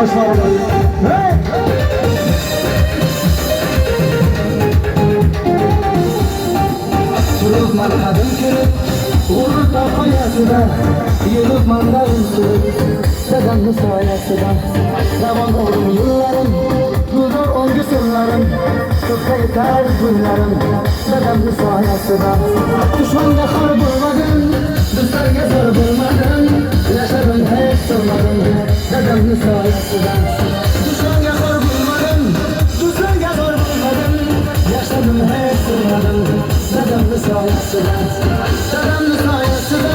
arkadaşlarımız. Hey! Çürük markadım kürük, uğur da koyasıda, yürük mandalım sürük, dedemli sayesinde. Zaman oldu yıllarım, budur olgu sırlarım, çok yeter günlerim, dedemli sayesinde. Düşmanda kar bulmadım, dostlarga zor bulmadım, yaşadım hep sırlarım, dedemli sayesinde. Düşmanda kar bulmadım, dostlarga zor bulmadım, yaşadım hep sırlarım, dedemli sayesinde. Dedemli sayesinde,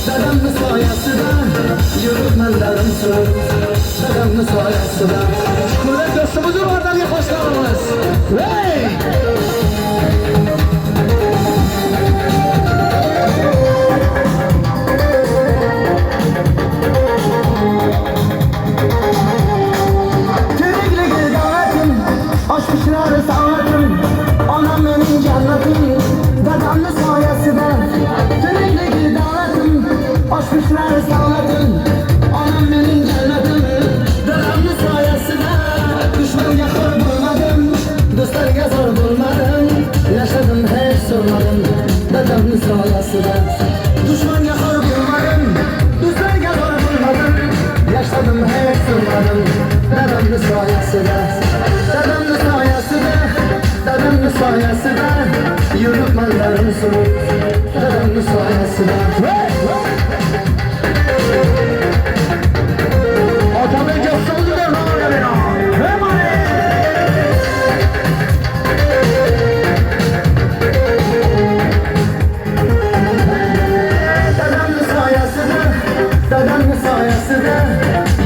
dedemli sayesinde, yürütmenlerim sürüp, dedemli sayesinde. Kuvvet dostumuzun oradan yaklaşlarımız. Hey! Aşkışları sağladım, anam benim cennetim, dedemli sayesinde. Türekli dağladım, aşkışları sağladım, anam benim cennetim, dedemli sayesinde. Düşman yakar bulmadım, dostlarga zor bulmadım, yaşadım hep sormadım, dedemli sayesinde. Düşman yakar bulmadım, dostlarga zor bulmadım, yaşadım hep sormadım, dedemli sayesinde. Dedemli sayesinde, dedemli sayesinde, yürütmenlerim sürüp, dedemli sayesinde. Atabey gösterdi de ne ya? Dedemli sayesinde, dedemli sayesinde,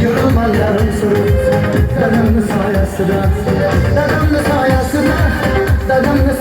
yürütmenlerim sürüp, dedemli sayesinde.